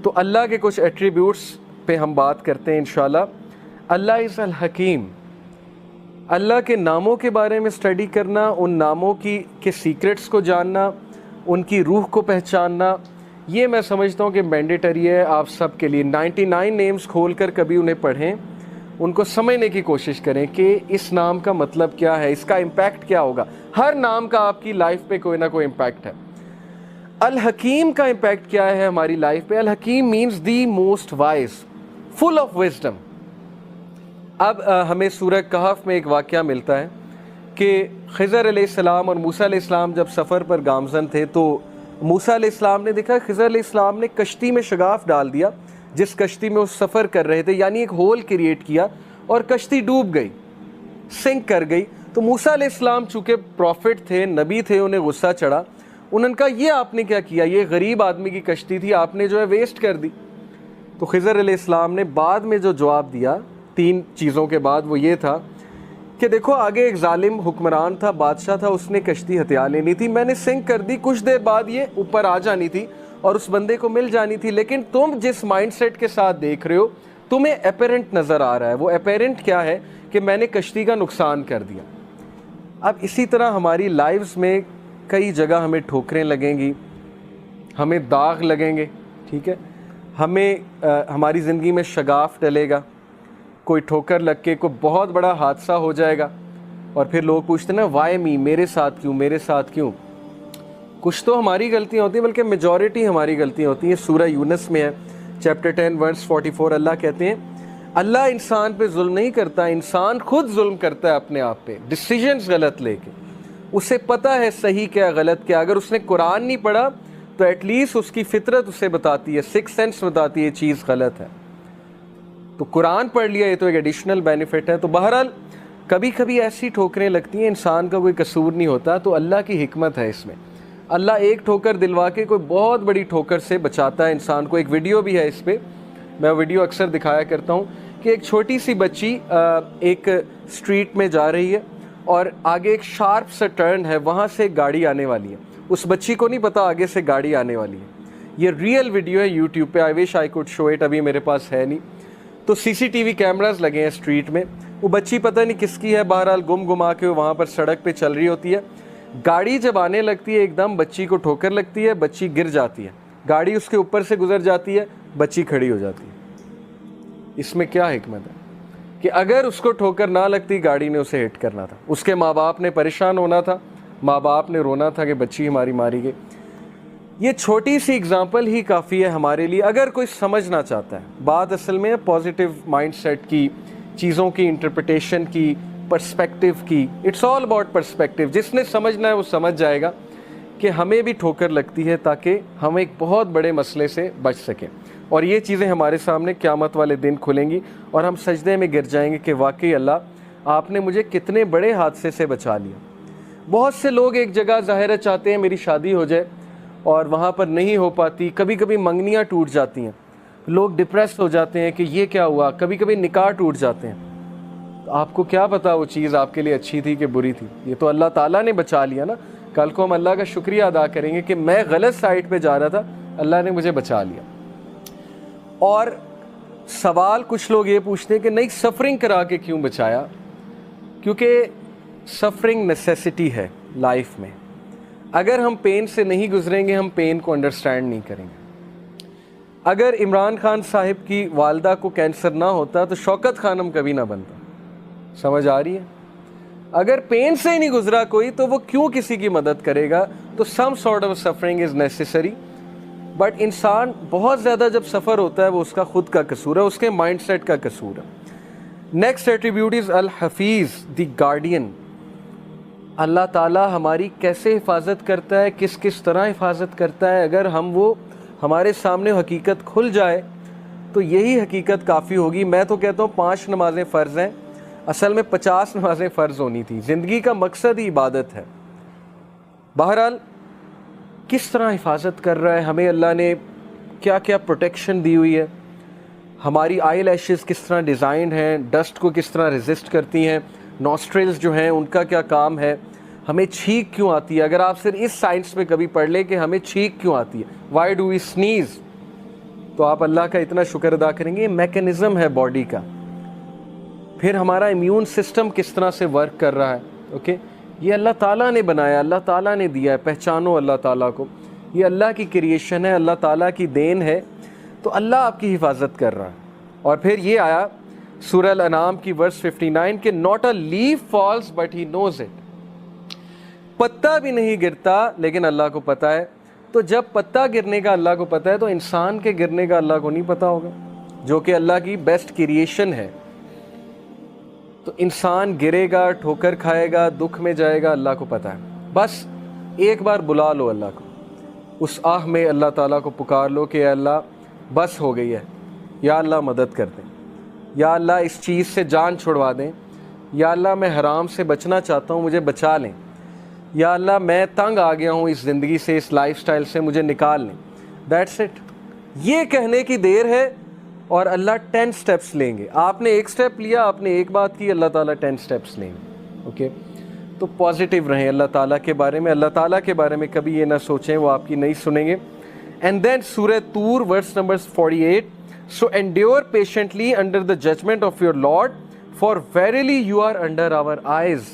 تو اللہ کے کچھ ایٹریبیوٹس پہ ہم بات کرتے ہیں انشاءاللہ۔ اللہ از الحکیم، اللہ کے ناموں کے بارے میں اسٹڈی کرنا، ان ناموں کے سیکرٹس کو جاننا، ان کی روح کو پہچاننا، یہ میں سمجھتا ہوں کہ مینڈیٹری ہے آپ سب کے لیے۔ 99 نیمز کھول کر کبھی انہیں پڑھیں، ان کو سمجھنے کی کوشش کریں کہ اس نام کا مطلب کیا ہے، اس کا امپیکٹ کیا ہوگا۔ ہر نام کا آپ کی لائف پہ کوئی نہ کوئی امپیکٹ ہے۔ الحکیم کا امپیکٹ کیا ہے ہماری لائف پہ؟ الحکیم means the most wise, full of wisdom. اب ہمیں سورہ کہف میں ایک واقعہ ملتا ہے کہ خضر علیہ السلام اور موسیٰ علیہ السلام جب سفر پر گامزن تھے تو موسیٰ علیہ السلام نے دیکھا خضر علیہ السلام نے کشتی میں شگاف ڈال دیا، جس کشتی میں وہ سفر کر رہے تھے، یعنی ایک ہول کریٹ کیا، اور کشتی ڈوب گئی، سنک کر گئی۔ تو موسیٰ علیہ السلام چونکہ پروفٹ تھے، نبی تھے، انہیں غصہ چڑھا، انہوں نے کہا یہ آپ نے کیا کیا، یہ غریب آدمی کی کشتی تھی، آپ نے جو ہے ویسٹ کر دی۔ تو خضر علیہ السلام نے بعد میں جو جواب دیا 3 چیزوں کے بعد، وہ یہ تھا کہ دیکھو آگے ایک ظالم حکمران تھا، بادشاہ تھا، اس نے کشتی ہتھیا لینی تھی، میں نے سنک کر دی، کچھ دیر بعد یہ اوپر آ جانی تھی اور اس بندے کو مل جانی تھی، لیکن تم جس مائنڈ سیٹ کے ساتھ دیکھ رہے ہو تمہیں اپیرنٹ نظر آ رہا ہے۔ وہ اپیرنٹ کیا ہے کہ میں نے کشتی کا نقصان کر دیا۔ اب اسی طرح ہماری لائفز میں کئی جگہ ہمیں ٹھوکریں لگیں گی، ہمیں داغ لگیں گے، ٹھیک ہے، ہمیں ہماری زندگی میں شگاف ڈلے گا، کوئی ٹھوکر لگ کے کوئی بہت بڑا حادثہ ہو جائے گا، اور پھر لوگ پوچھتے ہیں نا وائی می، میرے ساتھ کیوں، میرے ساتھ کیوں؟ کچھ تو ہماری غلطیاں ہوتی ہیں، بلکہ میجورٹی ہماری غلطیاں ہوتی ہیں۔ سورہ یونس میں ہے چیپٹر 10 ورس 44، اللہ کہتے ہیں اللہ انسان پہ ظلم نہیں کرتا، انسان خود ظلم کرتا ہے اپنے آپ پہ، ڈیسیژنز غلط لے کے۔ اسے پتہ ہے صحیح کیا غلط کیا، اگر اس نے قرآن نہیں پڑھا تو ایٹ لیسٹ اس کی فطرت اسے بتاتی ہے، سکس سینس بتاتی ہے یہ چیز غلط ہے۔ تو قرآن پڑھ لیا، یہ تو ایک ایڈیشنل بینیفٹ ہے۔ تو بہرحال کبھی کبھی ایسی ٹھوکریں لگتی ہیں، انسان کا کوئی قصور نہیں ہوتا، تو اللہ کی حکمت ہے اس میں۔ اللہ ایک ٹھوکر دلوا کے کوئی بہت بڑی ٹھوکر سے بچاتا ہے انسان کو۔ ایک ویڈیو بھی ہے اس پہ، میں ویڈیو اکثر دکھایا کرتا ہوں کہ ایک چھوٹی سی بچی ایک اسٹریٹ میں جا رہی ہے اور آگے ایک شارپ سا ٹرن ہے، وہاں سے ایک گاڑی آنے والی ہے، اس بچی کو نہیں پتا آگے سے گاڑی آنے والی ہے۔ یہ ریئل ویڈیو ہے یوٹیوب پہ، آئی وش آئی کوڈ شو اٹ، ابھی میرے پاس ہے نہیں۔ تو سی سی ٹی وی کیمراز لگے ہیں اسٹریٹ میں، وہ بچی پتہ نہیں کس کی ہے، بہرحال گم گما کے وہاں پر سڑک پہ چل رہی ہوتی ہے۔ گاڑی جب آنے لگتی ہے ایک دم بچی کو ٹھوکر لگتی ہے، بچی گر جاتی ہے، گاڑی اس کے اوپر سے گزر جاتی ہے، بچی کھڑی ہو جاتی ہے۔ اس میں کیا حکمت ہے کہ اگر اس کو ٹھوکر نہ لگتی گاڑی نے اسے ہٹ کرنا تھا، اس کے ماں باپ نے پریشان ہونا تھا، ماں باپ نے رونا تھا کہ بچی ہماری ماری گئی۔ یہ چھوٹی سی اگزامپل ہی کافی ہے ہمارے لیے اگر کوئی سمجھنا چاہتا ہے۔ بات اصل میں پازیٹیو مائنڈ سیٹ کی، چیزوں کی انٹرپریٹیشن کی، پرسپیکٹیو کی۔ It's all about perspective. جس نے سمجھنا ہے وہ سمجھ جائے گا کہ ہمیں بھی ٹھوکر لگتی ہے تاکہ ہم ایک بہت بڑے مسئلے سے بچ سکیں، اور یہ چیزیں ہمارے سامنے قیامت والے دن کھلیں گی اور ہم سجدے میں گر جائیں گے کہ واقعی اللہ آپ نے مجھے کتنے بڑے حادثے سے بچا لیا۔ بہت سے لوگ ایک جگہ ظاہرہ چاہتے ہیں میری شادی ہو جائے اور وہاں پر نہیں ہو پاتی، کبھی کبھی منگنیاں ٹوٹ جاتی ہیں، لوگ ڈپریس ہو جاتے ہیں کہ یہ کیا ہوا، کبھی کبھی نکاح ٹوٹ جاتے ہیں۔ آپ کو کیا پتا وہ چیز آپ کے لیے اچھی تھی کہ بری تھی؟ یہ تو اللہ تعالیٰ نے بچا لیا نا۔ کل کو ہم اللہ کا شکریہ ادا کریں گے کہ میں غلط سائٹ پہ جا رہا تھا، اللہ نے مجھے بچا لیا۔ اور سوال کچھ لوگ یہ پوچھتے ہیں کہ نہیں سفرنگ کرا کے کیوں بچایا؟ کیونکہ سفرنگ نیسیسٹی ہے لائف میں۔ اگر ہم پین سے نہیں گزریں گے ہم پین کو انڈرسٹینڈ نہیں کریں گے۔ اگر عمران خان صاحب کی والدہ کو کینسر نہ ہوتا تو شوکت خانم کبھی نہ بنتا۔ سمجھ آ رہی ہے؟ اگر پین سے ہی نہیں گزرا کوئی تو وہ کیوں کسی کی مدد کرے گا؟ تو some sort of suffering is necessary, but انسان بہت زیادہ جب سفر ہوتا ہے وہ اس کا خود کا قصور ہے، اس کے مائنڈ سیٹ کا قصور ہے۔ نیکسٹ ایٹریبیوٹ از الحفیظ، دی گارڈین۔ اللہ تعالیٰ ہماری کیسے حفاظت کرتا ہے، کس کس طرح حفاظت کرتا ہے، اگر وہ ہمارے سامنے حقیقت کھل جائے تو یہی حقیقت کافی ہوگی۔ میں تو کہتا ہوں 5 نمازیں فرض ہیں، اصل میں 50 نمازیں فرض ہونی تھی۔ زندگی کا مقصد ہی عبادت ہے۔ بہرحال کس طرح حفاظت کر رہا ہے ہمیں اللہ نے، کیا کیا پروٹیکشن دی ہوئی ہے، ہماری آئی لیشز کس طرح ڈیزائنڈ ہیں، ڈسٹ کو کس طرح ریزسٹ کرتی ہیں، نوسٹرلز جو ہیں ان کا کیا کام ہے، ہمیں چھینک کیوں آتی ہے۔ اگر آپ صرف اس سائنس میں کبھی پڑھ لیں کہ ہمیں چھینک کیوں آتی ہے، وائی ڈو وی سنیز، تو آپ اللہ کا اتنا شکر ادا کریں گے. یہ میکینزم ہے باڈی کا. پھر ہمارا امیون سسٹم کس طرح سے ورک کر رہا ہے. اوکے, یہ اللہ تعالیٰ نے بنایا, اللہ تعالیٰ نے دیا ہے. پہچانو اللہ تعالیٰ کو, یہ اللہ کی کریشن ہے, اللہ تعالیٰ کی دین ہے. تو اللہ آپ کی حفاظت کر رہا ہے. اور پھر یہ آیا سورہ الانعام کی ورس 59 کہ not a leaf falls but he knows it. پتا بھی نہیں گرتا لیکن اللہ کو پتہ ہے. تو جب پتا گرنے کا اللہ کو پتہ ہے تو انسان کے گرنے کا اللہ کو نہیں پتہ ہوگا, جو کہ اللہ کی بیسٹ کریشن ہے. تو انسان گرے گا, ٹھوکر کھائے گا, دکھ میں جائے گا, اللہ کو پتہ ہے. بس ایک بار بلا لو اللہ کو, اس آہ میں اللہ تعالیٰ کو پکار لو کہ اے اللہ بس ہو گئی ہے, یا اللہ مدد کر دیں, یا اللہ اس چیز سے جان چھڑوا دیں, یا اللہ میں حرام سے بچنا چاہتا ہوں, مجھے بچا لیں, یا اللہ میں تنگ آ گیا ہوں اس زندگی سے, اس لائف سٹائل سے, مجھے نکال لیں. That's it. یہ کہنے کی دیر ہے اور اللہ 10 سٹیپس لیں گے. آپ نے ایک سٹیپ لیا, آپ نے ایک بات کی, اللہ تعالیٰ 10 سٹیپس لیں گے. اوکے, تو پازیٹیو رہیں اللہ تعالیٰ کے بارے میں. اللہ تعالیٰ کے بارے میں کبھی یہ نہ سوچیں وہ آپ کی نہیں سنیں گے. اینڈ دین سورہ طور verse number 48, so endure patiently under the judgment of your Lord, for verily you are under our eyes.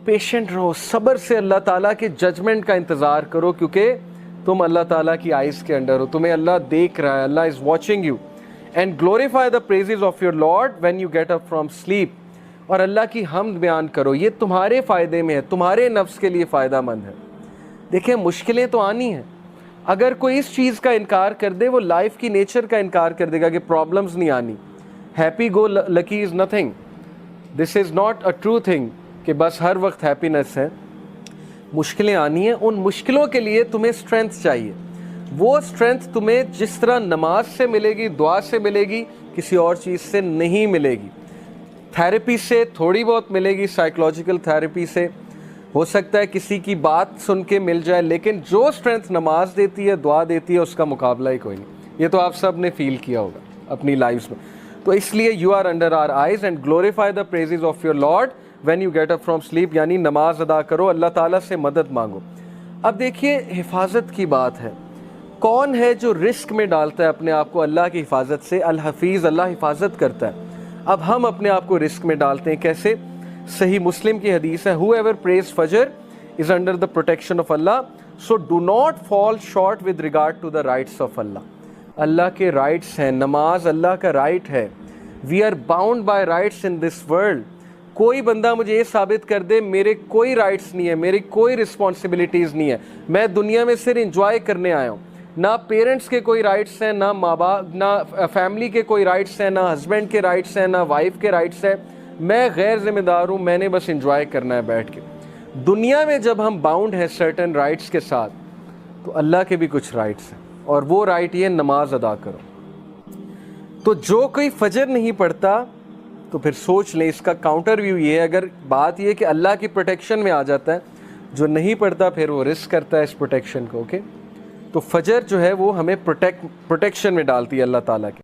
Patient رہو, صبر سے اللہ تعالیٰ کے ججمنٹ کا انتظار کرو, کیونکہ تم اللہ تعالیٰ کی آئیز کے انڈر ہو, تمہیں اللہ دیکھ رہا ہے, Allah is watching you. And glorify the praises of your lord when you get up from sleep. اور اللہ کی حمد بیان کرو, یہ تمہارے فائدے میں ہے, تمہارے نفس کے لیے فائدہ مند ہے. دیکھیں مشکلیں تو آنی ہیں. اگر کوئی اس چیز کا انکار کر دے, وہ لائف کی نیچر کا انکار کر دے گا کہ پرابلمز نہیں آنی. Happy go lucky is nothing. This is not a true thing کہ بس ہر وقت ہیپینس ہے. مشکلیں آنی ہیں, ان مشکلوں کے لیے تمہیں اسٹرینتھ چاہیے. وہ اسٹرینتھ تمہیں جس طرح نماز سے ملے گی, دعا سے ملے گی, کسی اور چیز سے نہیں ملے گی. تھیراپی سے تھوڑی بہت ملے گی, سائیکولوجیکل تھیراپی سے ہو سکتا ہے کسی کی بات سن کے مل جائے, لیکن جو اسٹرینتھ نماز دیتی ہے, دعا دیتی ہے, اس کا مقابلہ ہی کوئی نہیں. یہ تو آپ سب نے فیل کیا ہوگا اپنی لائفز میں. تو اس لیے you are under our eyes and glorify the praises of your lord when you get up from sleep. یعنی نماز ادا کرو, اللہ تعالیٰ سے مدد مانگو. اب دیکھیے حفاظت کی بات ہے. کون ہے جو رسک میں ڈالتا ہے اپنے آپ کو اللہ کی حفاظت سے؟ الحفیظ, اللہ حفاظت کرتا ہے. اب ہم اپنے آپ کو رسک میں ڈالتے ہیں, کیسے؟ صحیح مسلم کی حدیث ہے, whoever prays Fajr is under the protection of Allah, so do not fall short with regard to the rights of Allah. اللہ کے رائٹس ہیں, نماز اللہ کا رائٹ ہے. we are bound by rights in this world. کوئی بندہ مجھے یہ ثابت کر دے میرے کوئی رائٹس نہیں ہے, میری کوئی رسپانسبلٹیز نہیں ہے, میں دنیا میں صرف انجوائے کرنے آیا ہوں. نہ پیرنٹس کے کوئی رائٹس ہیں, نہ ماں باپ, نہ فیملی کے کوئی رائٹس ہیں, نہ ہسبینڈ کے رائٹس ہیں, نہ وائف کے رائٹس ہیں. میں غیر ذمہ دار ہوں, میں نے بس انجوائے کرنا ہے بیٹھ کے. دنیا میں جب ہم باؤنڈ ہیں سرٹن رائٹس کے ساتھ, تو اللہ کے بھی کچھ رائٹس ہیں, اور وہ رائٹ یہ نماز ادا کرو. تو جو کوئی فجر نہیں پڑھتا تو پھر سوچ لیں, اس کا کاؤنٹر ویو یہ ہے. اگر بات یہ کہ اللہ کی پروٹیکشن میں آ جاتا ہے, جو نہیں پڑھتا پھر وہ رسک کرتا ہے اس پروٹیکشن کو. اوکے, تو فجر جو ہے وہ ہمیں پروٹیکشن میں ڈالتی ہے اللہ تعالیٰ کی.